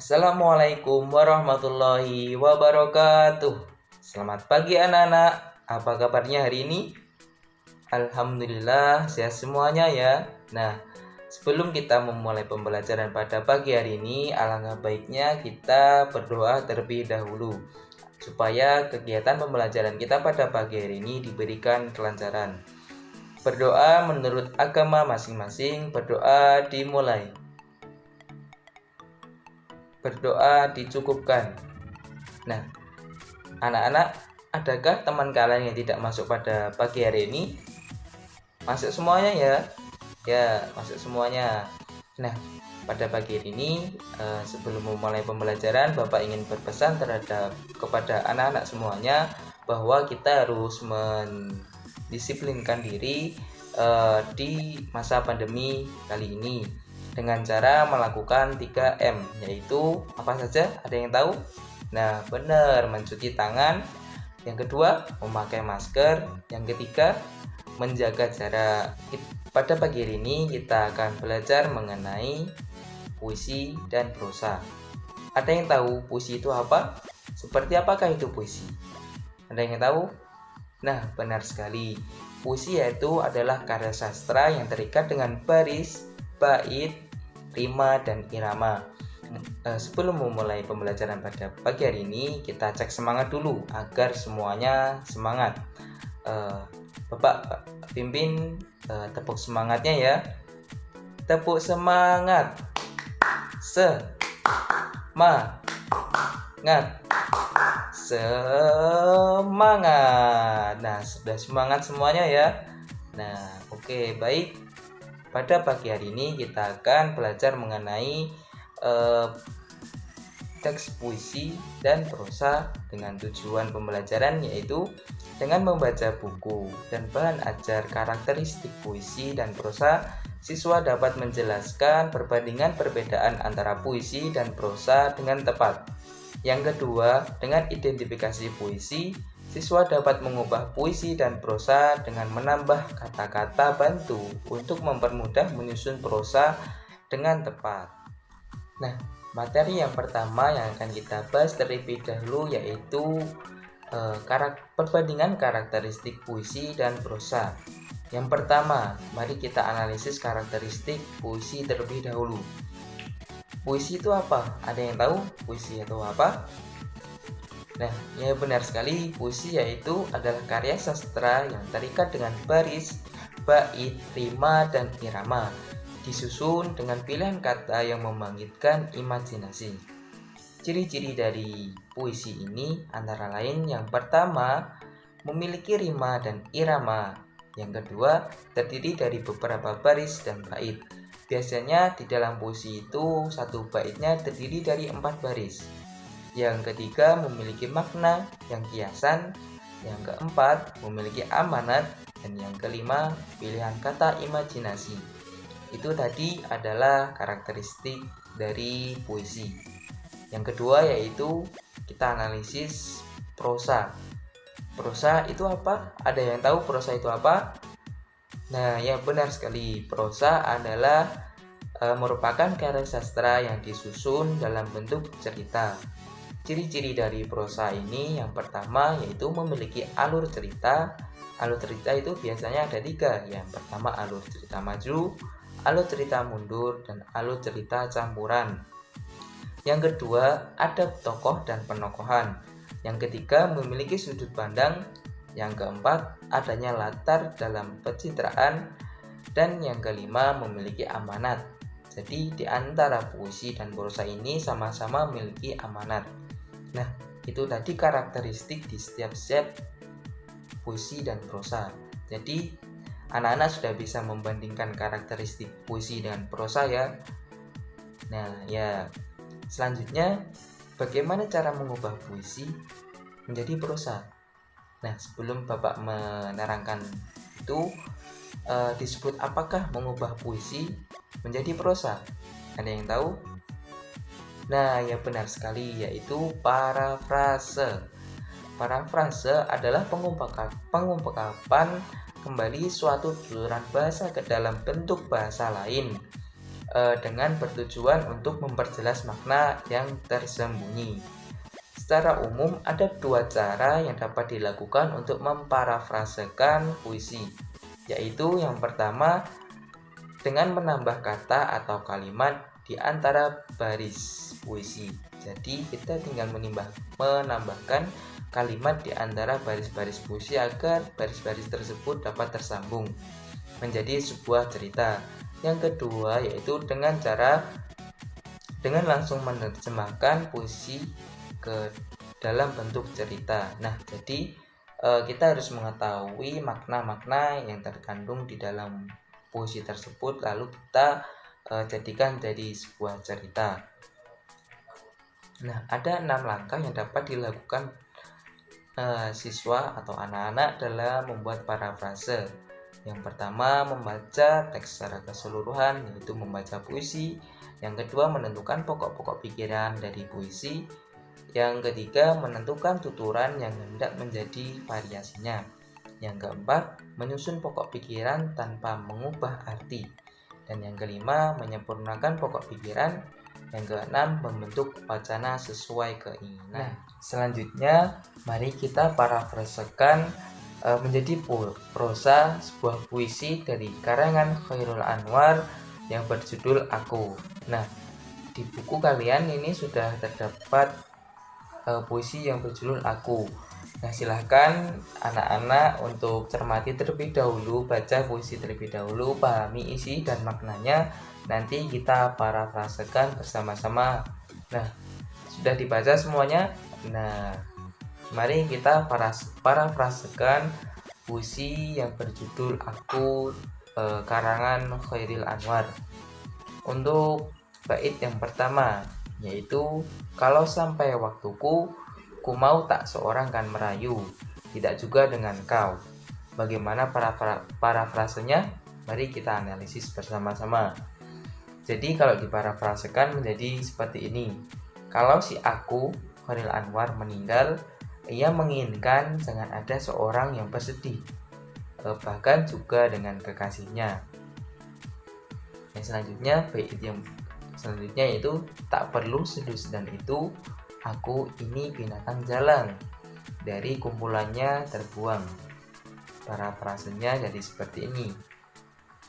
Assalamualaikum warahmatullahi wabarakatuh. Selamat pagi anak-anak. Apa kabarnya hari ini? Alhamdulillah sehat semuanya ya. Nah, sebelum kita memulai pembelajaran pada pagi hari ini, alangkah baiknya kita berdoa terlebih dahulu supaya kegiatan pembelajaran kita pada pagi hari ini diberikan kelancaran. Berdoa menurut agama masing-masing, berdoa dimulai. Berdoa dicukupkan. Nah, anak-anak, adakah teman kalian yang tidak masuk pada pagi hari ini? Masuk semuanya ya? Ya, masuk semuanya. Nah, pada pagi hari ini, sebelum memulai pembelajaran, Bapak ingin berpesan kepada anak-anak semuanya bahwa kita harus mendisiplinkan diri di masa pandemi kali ini dengan cara melakukan 3M, yaitu apa saja? Ada yang tahu? Nah, benar, mencuci tangan. Yang kedua, memakai masker. Yang ketiga, menjaga jarak. Pada pagi hari ini kita akan belajar mengenai puisi dan prosa. Ada yang tahu puisi itu apa? Seperti apakah itu puisi? Ada yang tahu? Nah, benar sekali. Puisi yaitu adalah karya sastra yang terikat dengan baris, bait, rima, dan irama. Sebelum memulai pembelajaran pada pagi hari ini, kita cek semangat dulu agar semuanya semangat. Bapak pimpin tepuk semangatnya ya. Tepuk semangat. Semangat. Nah, sudah semangat semuanya ya. Nah, oke, baik. Pada pagi hari ini kita akan belajar mengenai teks puisi dan prosa dengan tujuan pembelajaran, yaitu dengan membaca buku dan bahan ajar karakteristik puisi dan prosa, siswa dapat menjelaskan perbandingan perbedaan antara puisi dan prosa dengan tepat. Yang kedua, dengan identifikasi puisi, siswa dapat mengubah puisi dan prosa dengan menambah kata-kata bantu untuk mempermudah menyusun prosa dengan tepat. Nah, materi yang pertama yang akan kita bahas terlebih dahulu yaitu perbandingan karakteristik puisi dan prosa. Yang pertama, mari kita analisis karakteristik puisi terlebih dahulu. Puisi itu apa? Ada yang tahu puisi itu apa? Nah, ya benar sekali, puisi yaitu adalah karya sastra yang terikat dengan baris, bait, rima, dan irama, disusun dengan pilihan kata yang membangkitkan imajinasi. Ciri-ciri dari puisi ini antara lain yang pertama, memiliki rima dan irama. Yang kedua, terdiri dari beberapa baris dan bait. Biasanya di dalam puisi itu satu baitnya terdiri dari 4 baris. Yang ketiga, memiliki makna yang kiasan. Yang keempat, memiliki amanat. Dan yang kelima, pilihan kata imajinasi. Itu tadi adalah karakteristik dari puisi. Yang kedua yaitu kita analisis prosa. Prosa itu apa? Ada yang tahu prosa itu apa? Nah, ya benar sekali. Prosa adalah merupakan karya sastra yang disusun dalam bentuk cerita. Ciri-ciri dari prosa ini yang pertama yaitu memiliki alur cerita. Alur cerita itu biasanya ada 3. Yang pertama alur cerita maju, alur cerita mundur, dan alur cerita campuran. Yang kedua, ada tokoh dan penokohan. Yang ketiga, memiliki sudut pandang. Yang keempat, adanya latar dalam pencitraan. Dan yang kelima, memiliki amanat. Jadi, di antara puisi dan prosa ini sama-sama memiliki amanat. Nah, itu tadi karakteristik di setiap puisi dan prosa. Jadi, anak-anak sudah bisa membandingkan karakteristik puisi dengan prosa ya. Nah, ya selanjutnya, bagaimana cara mengubah puisi menjadi prosa? Nah, sebelum Bapak menerangkan itu, disebut apakah mengubah puisi menjadi prosa? Ada yang tahu? Nah, ya benar sekali, yaitu parafrase. Parafrase adalah pengungkapan kembali suatu tuturan bahasa ke dalam bentuk bahasa lain. dengan bertujuan untuk memperjelas makna yang tersembunyi. Secara umum, ada dua cara yang dapat dilakukan untuk memparafrasekan puisi, yaitu yang pertama dengan menambah kata atau kalimat di antara baris puisi. Jadi kita tinggal menambahkan kalimat di antara baris-baris puisi agar baris-baris tersebut dapat tersambung menjadi sebuah cerita. Yang kedua yaitu dengan langsung menerjemahkan puisi ke dalam bentuk cerita. Nah, jadi kita harus mengetahui makna-makna yang terkandung di dalam puisi tersebut, lalu kita jadikan jadi sebuah cerita. Nah, ada 6 langkah yang dapat dilakukan siswa atau anak-anak dalam membuat parafrase. Yang pertama, membaca teks secara keseluruhan, yaitu membaca puisi. Yang kedua, menentukan pokok-pokok pikiran dari puisi. Yang ketiga, menentukan tuturan yang hendak menjadi variasinya. Yang keempat, menyusun pokok pikiran tanpa mengubah arti. Dan yang kelima, menyempurnakan pokok pikiran. Yang keenam, membentuk wacana sesuai keinginan. Nah, selanjutnya mari kita parafrasekan menjadi prosa sebuah puisi dari karangan Chairul Anwar yang berjudul Aku. Nah, di buku kalian ini sudah terdapat puisi yang berjudul Aku. Nah, silahkan anak-anak untuk cermati terlebih dahulu, baca puisi terlebih dahulu, pahami isi dan maknanya. Nanti kita parafrasekan bersama-sama. Nah, sudah dibaca semuanya? Nah, mari kita parafrasekan puisi yang berjudul Aku karangan Chairul Anwar. Untuk bait yang pertama yaitu, kalau sampai waktuku, ku mau tak seorang kan merayu, tidak juga dengan kau. Bagaimana parafrasenya? Mari kita analisis bersama-sama. Jadi kalau diparafrasekan menjadi seperti ini. Kalau si Aku, Chairul Anwar, meninggal, ia menginginkan jangan ada seorang yang bersedih, bahkan juga dengan kekasihnya. Yang selanjutnya, bait yang selanjutnya yaitu, tak perlu sedus dan itu, aku ini binatang jalang, dari kumpulannya terbuang. Parafrasenya jadi seperti ini.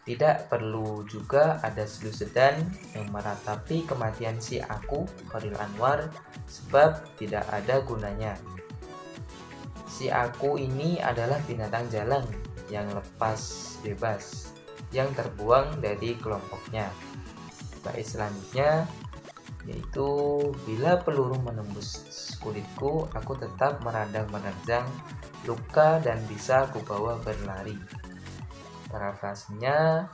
Tidak perlu juga ada sedan yang meratapi kematian si Aku, Chairul Anwar, sebab tidak ada gunanya. Si Aku ini adalah binatang jalang yang lepas bebas, yang terbuang dari kelompoknya. Bait selanjutnya yaitu, bila peluru menembus kulitku, aku tetap menerjang luka dan bisa kubawa berlari. Parafrasenya,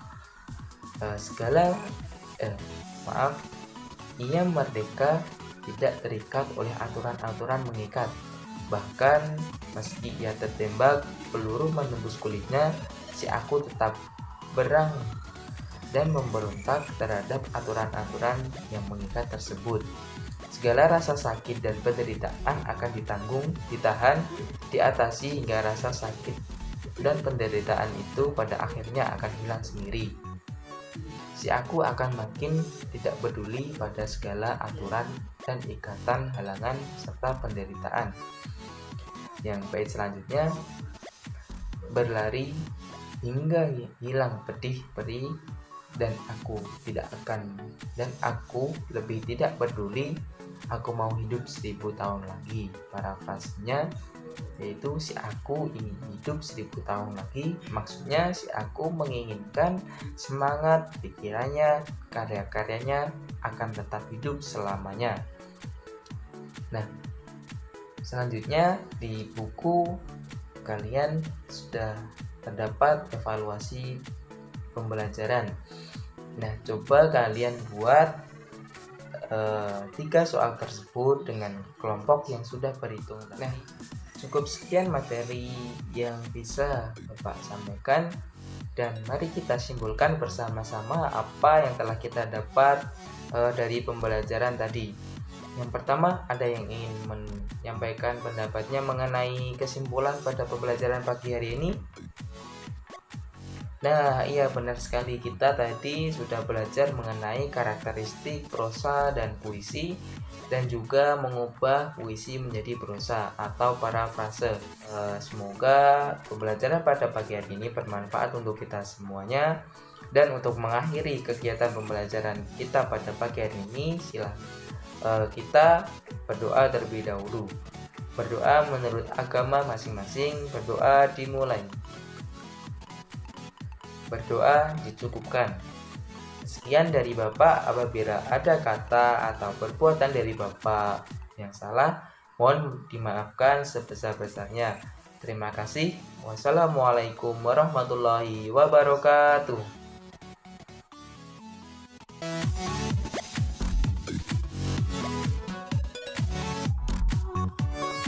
ia merdeka, tidak terikat oleh aturan-aturan mengikat. Bahkan meski ia tertembak, peluru menembus kulitnya, si Aku tetap berang dan memberontak terhadap aturan-aturan yang mengikat tersebut. Segala rasa sakit dan penderitaan akan ditahan, diatasi hingga rasa sakit dan penderitaan itu pada akhirnya akan hilang sendiri. Si Aku akan makin tidak peduli pada segala aturan dan ikatan, halangan, serta penderitaan. Yang bait selanjutnya, berlari hingga hilang pedih perih, dan aku lebih tidak peduli, aku mau hidup 1000 tahun lagi. Parafrasenya yaitu, si Aku ingin hidup 1000 tahun lagi. Maksudnya si Aku menginginkan semangat pikirannya, karya-karyanya akan tetap hidup selamanya. Nah, selanjutnya di buku kalian sudah terdapat evaluasi pembelajaran. Nah, coba kalian buat 3 soal tersebut dengan kelompok yang sudah berhitung. Nah, cukup sekian materi yang bisa Bapak sampaikan, dan mari kita simpulkan bersama-sama apa yang telah kita dapat dari pembelajaran tadi. Yang pertama, ada yang ingin menyampaikan pendapatnya mengenai kesimpulan pada pembelajaran pagi hari ini? Nah, iya benar sekali, kita tadi sudah belajar mengenai karakteristik prosa dan puisi dan juga mengubah puisi menjadi prosa atau parafrase. Semoga pembelajaran pada pagi hari ini bermanfaat untuk kita semuanya. Dan untuk mengakhiri kegiatan pembelajaran kita pada pagi hari ini, kita berdoa terlebih dahulu. Berdoa menurut agama masing-masing, berdoa dimulai. Berdoa dicukupkan. Sekian dari Bapak. Apabila ada kata atau perbuatan dari Bapak yang salah, mohon dimaafkan sebesar-besarnya. Terima kasih. Wassalamualaikum warahmatullahi wabarakatuh.